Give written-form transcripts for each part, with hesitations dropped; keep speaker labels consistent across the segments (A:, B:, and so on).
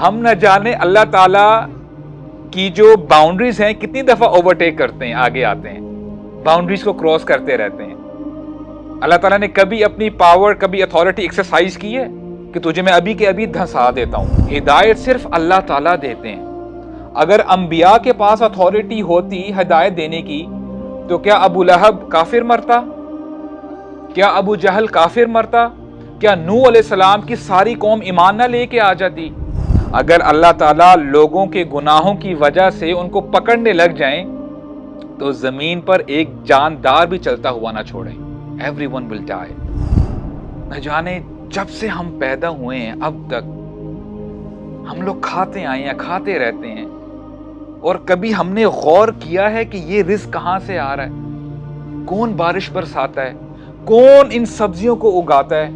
A: ہم نہ جانے اللہ تعالیٰ کی جو باؤنڈریز ہیں کتنی دفعہ اوورٹیک کرتے ہیں، آگے آتے ہیں، باؤنڈریز کو کراس کرتے رہتے ہیں۔ اللہ تعالیٰ نے کبھی اپنی پاور، کبھی اتھارٹی ایکسرسائز کی ہے کہ تجھے میں ابھی کے ابھی دھنسا دیتا ہوں؟ ہدایت صرف اللہ تعالیٰ دیتے ہیں۔ اگر انبیاء کے پاس اتھارٹی ہوتی ہدایت دینے کی تو کیا ابو لہب کافر مرتا؟ کیا ابو جہل کافر مرتا؟ کیا نوح علیہ السلام کی ساری قوم ایمان نہ لے کے آ جاتی؟ اگر اللہ تعالیٰ لوگوں کے گناہوں کی وجہ سے ان کو پکڑنے لگ جائیں تو زمین پر ایک جاندار بھی چلتا ہوا نہ چھوڑیں۔ Everyone will die۔ نہ جانے جب سے ہم پیدا ہوئے ہیں اب تک ہم لوگ کھاتے آئے ہیں، کھاتے رہتے ہیں، اور کبھی ہم نے غور کیا ہے کہ یہ رزق کہاں سے آ رہا ہے؟ کون بارش برساتا ہے؟ کون ان سبزیوں کو اگاتا ہے؟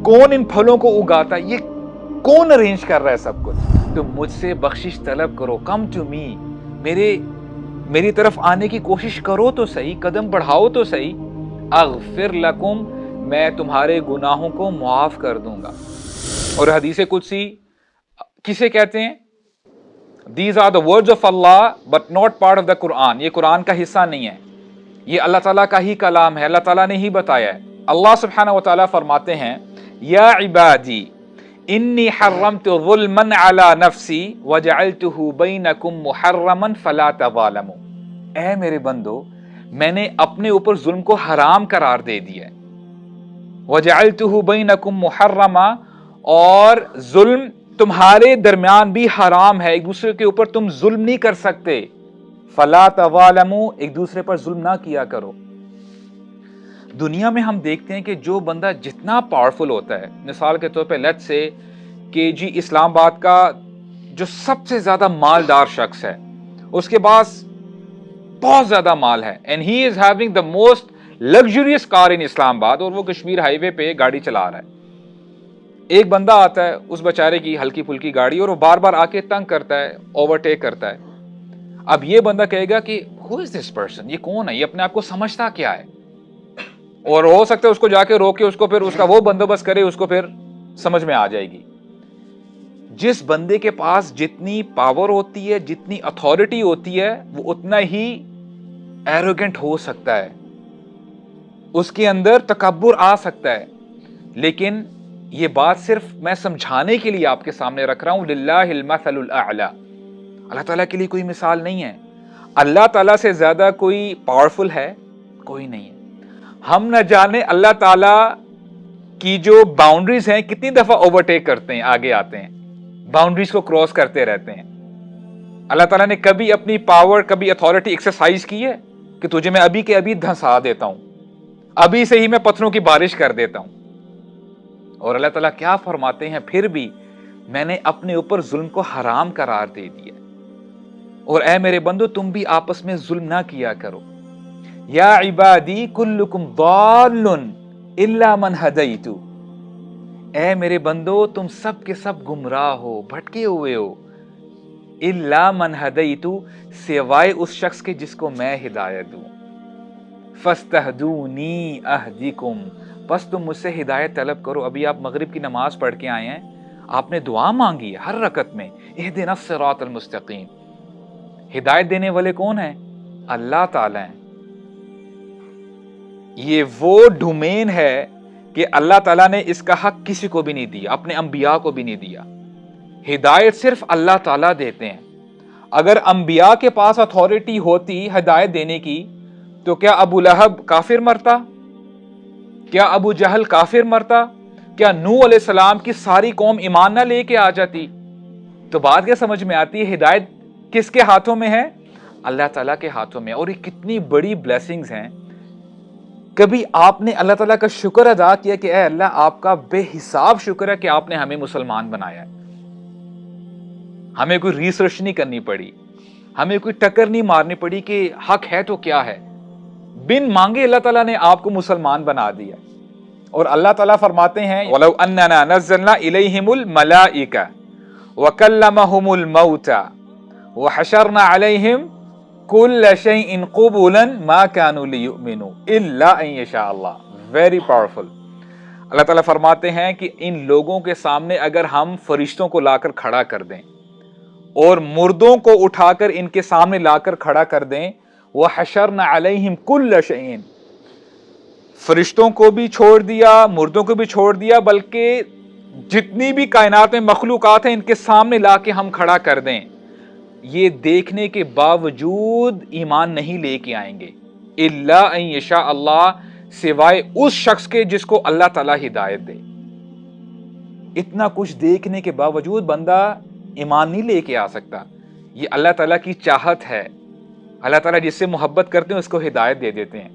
A: کون ان پھلوں کو اگاتا ہے؟ یہ کون ارینج کر رہا ہے سب کچھ؟ تو مجھ سے بخشش طلب کرو، کم ٹو می، میری طرف آنے کی کوشش کرو تو صحیح، قدم بڑھاؤ تو صحیح۔ اغفر لکم، میں تمہارے گناہوں کو معاف کر دوں گا۔ اور حدیث قدسی کسے کہتے ہیں؟ These are the words of Allah but not part of the Quran۔ یہ قرآن کا حصہ نہیں ہے، یہ اللہ تعالیٰ کا ہی کلام ہے، اللہ تعالیٰ نے ہی بتایا ہے۔ اللہ سبحانہ و تعالیٰ فرماتے ہیں یا عبادی انی حرمت ظلما علی نفسی وجعلتہ بینکم محرما فلا تظالموا۔ اے میرے بندو، میں نے اپنے اوپر ظلم کو حرام قرار دے دیا ہے، وجعلتہ بینکم محرما، اور ظلم تمہارے درمیان بھی حرام ہے، ایک دوسرے کے اوپر تم ظلم نہیں کر سکتے۔ فلا تظالموا، ایک دوسرے پر ظلم نہ کیا کرو۔ دنیا میں ہم دیکھتے ہیں کہ جو بندہ جتنا پاورفل ہوتا ہے، مثال کے طور پہ لیٹ سے کہ جی اسلام آباد کا جو سب سے زیادہ مالدار شخص ہے، اس کے پاس بہت زیادہ مال ہے، and he is having the most luxurious car in Islamabad, اور وہ کشمیر ہائی وے پہ گاڑی چلا رہا ہے۔ ایک بندہ آتا ہے اس بیچارے کی ہلکی پھلکی گاڑی، اور وہ بار بار آ کے تنگ کرتا ہے، اوورٹیک کرتا ہے۔ اب یہ بندہ کہے گا کہ who is this person؟ یہ کون ہے؟ یہ اپنے آپ کو سمجھتا کیا ہے؟ اور ہو سکتا ہے اس کو جا کے روکے، اس کو پھر اس کا وہ بندوبست کرے، اس کو پھر سمجھ میں آ جائے گی۔ جس بندے کے پاس جتنی پاور ہوتی ہے، جتنی اتھارٹی ہوتی ہے، وہ اتنا ہی ایروگنٹ ہو سکتا ہے، اس کے اندر تکبر آ سکتا ہے۔ لیکن یہ بات صرف میں سمجھانے کے لیے آپ کے سامنے رکھ رہا ہوں، للہ المثل الاعلی، اللہ تعالیٰ کے لیے کوئی مثال نہیں ہے۔ اللہ تعالیٰ سے زیادہ کوئی پاورفل ہے؟ کوئی نہیں ہے۔ ہم نہ جانے اللہ تعالیٰ کی جو باؤنڈریز ہیں کتنی دفعہ اوورٹیک کرتے ہیں، آگے آتے ہیں، باؤنڈریز کو کراس کرتے رہتے ہیں۔ اللہ تعالیٰ نے کبھی اپنی پاور، کبھی اتھارٹی ایکسرسائز کی ہے کہ تجھے میں ابھی کے ابھی دھنسا دیتا ہوں، ابھی سے ہی میں پتھروں کی بارش کر دیتا ہوں؟ اور اللہ تعالیٰ کیا فرماتے ہیں پھر بھی، میں نے اپنے اوپر ظلم کو حرام قرار دے دیا، اور اے میرے بندو تم بھی آپس میں ظلم نہ کیا کرو۔ یا عبادی کلکم ضال الا من ہدیت، اے میرے بندو تم سب کے سب گمراہ ہو، بھٹکے ہوئے ہو، الا من ہدیت، سوائے اس شخص کے جس کو میں ہدایت دوں، فاستہدونی اہدکم، بس تم مجھ سے ہدایت طلب کرو۔ ابھی آپ مغرب کی نماز پڑھ کے آئے ہیں، آپ نے دعا مانگی ہے ہر رکعت میں، اہدنا الصراط المستقیم۔ ہدایت دینے والے کون ہیں؟ اللہ تعالی ہیں۔ یہ وہ ڈومین ہے کہ اللہ تعالیٰ نے اس کا حق کسی کو بھی نہیں دیا، اپنے انبیاء کو بھی نہیں دیا۔ ہدایت صرف اللہ تعالیٰ دیتے ہیں۔ اگر انبیاء کے پاس اتھارٹی ہوتی ہدایت دینے کی تو کیا ابو لہب کافر مرتا؟ کیا ابو جہل کافر مرتا؟ کیا نوح علیہ السلام کی ساری قوم ایمان نہ لے کے آ جاتی؟ تو بات کیا سمجھ میں آتی ہے؟ ہدایت کس کے ہاتھوں میں ہے؟ اللہ تعالیٰ کے ہاتھوں میں۔ اور یہ کتنی بڑی بلیسنگز ہیں۔ کبھی آپ نے اللہ تعالیٰ کا شکر ادا کیا کہ اے اللہ آپ کا بے حساب شکر ہے کہ آپ نے ہمیں مسلمان بنایا ہے، ہمیں کوئی ریسرچ نہیں کرنی پڑی، ہمیں کوئی ٹکر نہیں مارنی پڑی کہ حق ہے تو کیا ہے، بن مانگے اللہ تعالیٰ نے آپ کو مسلمان بنا دیا۔ اور اللہ تعالیٰ فرماتے ہیں وَلَوْ أَنَّنَا نَزَّلْنَا إِلَيْهِمُ الْمَلَائِكَةَ وَكَلَّمَهُمُ الْمَوْتَى وَحَشَرْنَا عَلَيْهِمْ كُلَّ شَيْءٍ قُبُلًا مَا كَانُوا لِيُؤْمِنُوا إِلَّا أَن يَشَاءَ اللَّهُ۔ Very powerful۔ اللہ تعالیٰ فرماتے ہیں کہ ان لوگوں کے سامنے اگر ہم فرشتوں کو لا کر کھڑا کر دیں اور مردوں کو اٹھا کر ان کے سامنے لا کر کھڑا کر دیں، وَحَشَرْنَ عَلَيْهِمْ كُلَّ شَيْءٍ، فرشتوں کو بھی چھوڑ دیا، مردوں کو بھی چھوڑ دیا، بلکہ جتنی بھی کائنات میں مخلوقات ہیں ان کے سامنے لا کے ہم کھڑا کر دیں، یہ دیکھنے کے باوجود ایمان نہیں لے کے آئیں گے، الا ان یشاء اللہ، سوائے اس شخص کے جس کو اللہ تعالیٰ ہدایت دے۔ اتنا کچھ دیکھنے کے باوجود بندہ ایمان نہیں لے کے آ سکتا، یہ اللہ تعالیٰ کی چاہت ہے، اللہ تعالیٰ جس سے محبت کرتے ہیں اس کو ہدایت دے دیتے ہیں۔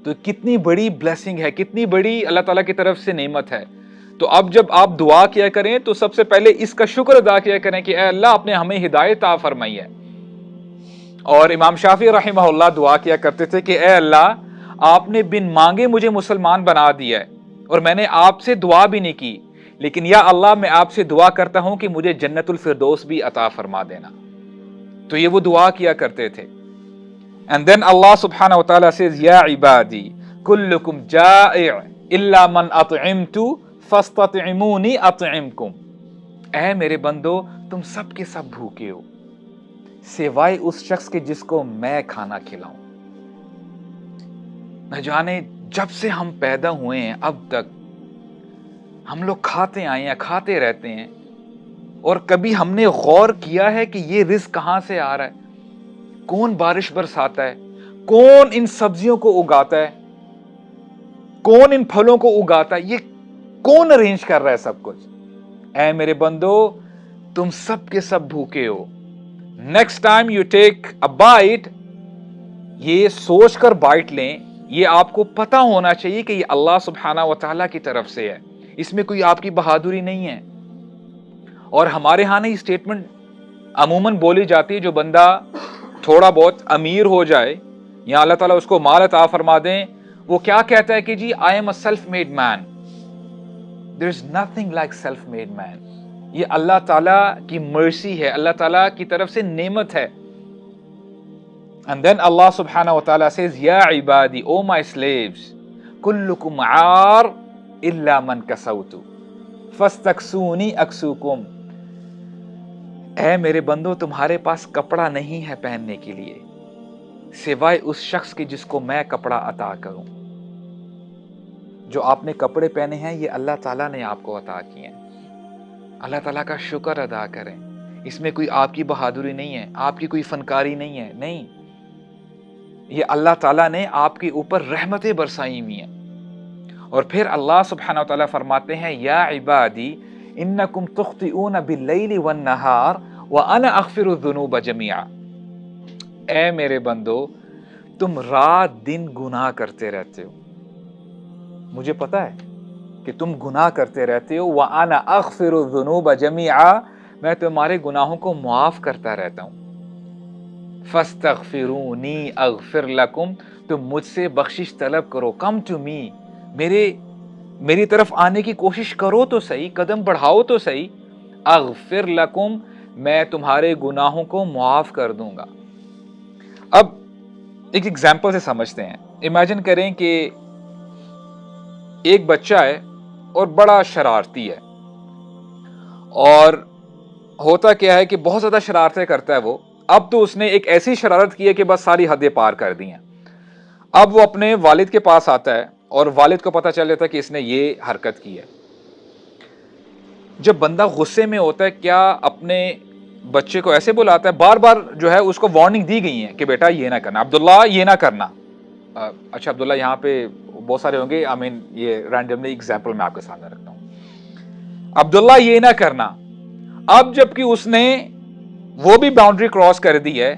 A: تو کتنی بڑی بلیسنگ ہے، کتنی بڑی اللہ تعالیٰ کی طرف سے نعمت ہے۔ تو اب جب آپ دعا کیا کریں تو سب سے پہلے اس کا شکر ادا کیا کریں کہ اے اللہ، آپ نے ہمیں ہدایت عطا فرمائی ہے۔ اور امام شافعی رحمہ اللہ دعا کیا کرتے تھے کہ اے اللہ، آپ نے بن مانگے مجھے مسلمان بنا دیا ہے اور میں نے آپ سے دعا بھی نہیں کی، لیکن یا اللہ میں آپ سے دعا کرتا ہوں کہ مجھے جنت الفردوس بھی عطا فرما دینا۔ تو یہ وہ دعا کیا کرتے تھے۔ And then Allah subhanahu wa ta'ala says, Ya ibadi, kullukum ja'i' illa man at'imtu fastat'imuni at'imkum. اے میرے بندو، تم سب کے سب بھوکے ہو سوائے اس شخص کے جس کو میں کھانا کھلاؤں۔ نہ جانے جب سے ہم پیدا ہوئے ہیں اب تک ہم لوگ کھاتے آئے ہیں، کھاتے رہتے ہیں، اور کبھی ہم نے غور کیا ہے کہ یہ رزق کہاں سے آ رہا ہے؟ کون بارش برساتا ہے؟ کون ان سبزیوں کو اگاتا ہے؟ کون ان پھلوں کو اگاتا ہے؟ یہ کون ارینج کر رہا ہے سب کچھ؟ اے میرے بندو، تم سب کے سب بھوکے ہو۔ Next time you take a bite, یہ سوچ کر بائٹ لیں، یہ آپ کو پتا ہونا چاہیے کہ یہ اللہ سبحانہ و تعالیٰ کی طرف سے ہے، اس میں کوئی آپ کی بہادری نہیں ہے۔ اور ہمارے ہاں یہ اسٹیٹمنٹ عموماً بولی جاتی ہے، جو بندہ تھوڑا بہت امیر ہو جائے یا اللہ تعالیٰ اس کو مال عطا فرما دیں، وہ کیا کہتا ہے کہ جی I am a self made man. There is nothing like self made man. یہ اللہ تعالیٰ کی مرسی ہے، اللہ تعالیٰ کی طرف سے نعمت ہے۔ And then Allah subhanahu wa ta'ala says, Ya ibadi, O my slaves, kullukum aar illa man kasautu fastaksuni aksukum. اے میرے بندو، تمہارے پاس کپڑا نہیں ہے پہننے کے لیے سوائے اس شخص کے جس کو میں کپڑا عطا کروں۔ جو آپ نے کپڑے پہنے ہیں یہ اللہ تعالیٰ نے آپ کو عطا کیے ہیں۔ اللہ تعالیٰ کا شکر ادا کریں، اس میں کوئی آپ کی بہادری نہیں ہے، آپ کی کوئی فنکاری نہیں ہے، نہیں، یہ اللہ تعالیٰ نے آپ کے اوپر رحمتیں برسائی ہوئی ہیں۔ اور پھر اللہ سبحانہ وتعالیٰ فرماتے ہیں، یا عبادی انکم تخطئون باللیل والنہار وانا اغفر الذنوب جميعا۔ اے میرے بندو، تم رات دن گناہ کرتے رہتے ہو، مجھے پتا ہے کہ تم گناہ کرتے رہتے ہو، وانا اغفر الذنوب جميعا، میں تمہارے گناہوں کو معاف کرتا رہتا ہوں۔ فاستغفرونی اغفر لکم، تم مجھ سے بخشش طلب کرو، کم ٹو می، میری طرف آنے کی کوشش کرو تو صحیح، قدم بڑھاؤ تو صحیح، اغفر لکم، میں تمہارے گناہوں کو معاف کر دوں گا۔ اب ایک ایگزامپل سے سمجھتے ہیں۔ امیجن کریں کہ ایک بچہ ہے اور بڑا شرارتی ہے، اور ہوتا کیا ہے کہ بہت زیادہ شرارتیں کرتا ہے وہ۔ اب تو اس نے ایک ایسی شرارت کی ہے کہ بس ساری حدیں پار کر دی ہیں۔ اب وہ اپنے والد کے پاس آتا ہے اور والد کو پتہ چل جاتا ہے کہ اس نے یہ حرکت کی ہے۔ جب بندہ غصے میں ہوتا ہے، کیا اپنے بچے کو ایسے بلاتا ہے؟ بار بار جو ہے اس کو وارننگ دی گئی ہے کہ بیٹا یہ نہ کرنا، عبداللہ یہ نہ کرنا۔ اچھا عبداللہ یہاں پہ بہت سارے ہوں گے، یہ رینڈملی ایگزامپل میں آپ کے سامنے رکھتا ہوں۔ عبداللہ یہ نہ کرنا۔ اب جبکہ اس نے وہ بھی باؤنڈری کراس کر دی ہے،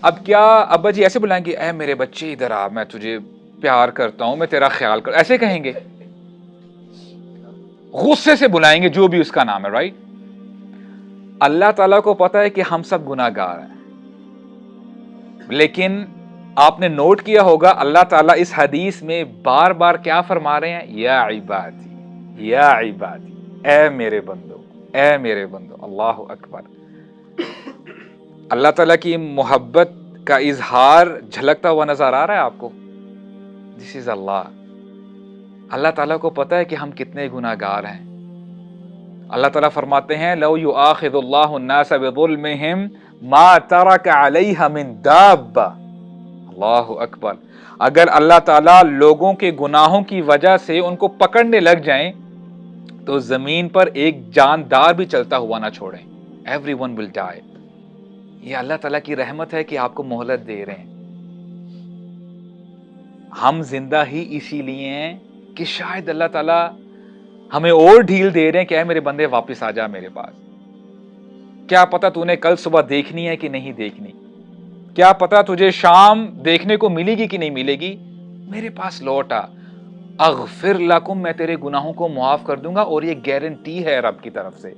A: اب کیا ابا جی ایسے بلائیں گے، اے میرے بچے ادھر آ، میں تجھے پیار کرتا ہوں، میں تیرا خیال کر، ایسے کہیں گے؟ غصے سے بلائیں گے جو بھی اس کا نام ہے، رائٹ؟ اللہ تعالیٰ کو پتا ہے کہ ہم سب گناہ گار ہیں، لیکن آپ نے نوٹ کیا ہوگا اللہ تعالیٰ اس حدیث میں بار بار کیا فرما رہے ہیں؟ یا عبادی، یا عبادی، اے میرے بندو، اے میرے بندو۔ اللہ اکبر۔ اللہ تعالیٰ کی محبت کا اظہار جھلکتا ہوا نظر آ رہا ہے آپ کو؟ دس از اللہ۔ اللہ تعالیٰ کو پتہ ہے کہ ہم کتنے گناہ گار ہیں. اللہ تعالیٰ فرماتے ہیں لو یؤاخذ اللہ الناس بظلمہم ما ترک علیہا من دابہ. اللہ اکبر. اگر اللہ تعالیٰ لوگوں کے گناہوں کی وجہ سے ان کو پکڑنے لگ جائیں تو زمین پر ایک جاندار بھی چلتا ہوا نہ چھوڑیں. ایوری ون ول ڈائی. یہ اللہ تعالیٰ کی رحمت ہے کہ آپ کو مہلت دے رہے ہیں. ہم زندہ ہی اسی لیے ہیں کہ شاید اللہ تعالیٰ ہمیں اور ڈھیل دے رہے ہیں کہ اے میرے بندے واپس آ جا میرے پاس. کیا پتا تو نے کل صبح دیکھنی ہے کہ نہیں دیکھنی. کیا پتا تجھے شام دیکھنے کو ملے گی کہ نہیں ملے گی. میرے پاس لوٹ آ. اغفر لکم، میں تیرے گناہوں کو معاف کر دوں گا. اور یہ گارنٹی ہے رب کی طرف سے.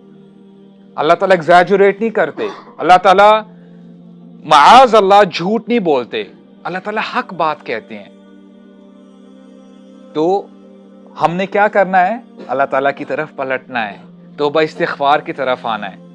A: اللہ تعالیٰ ایگزیجریٹ نہیں کرتے. اللہ تعالیٰ معاذ اللہ جھوٹ نہیں بولتے. اللہ تعالیٰ حق بات کہتے ہیں. تو ہم نے کیا کرنا ہے؟ اللہ تعالیٰ کی طرف پلٹنا ہے. توبہ استغفار کی طرف آنا ہے.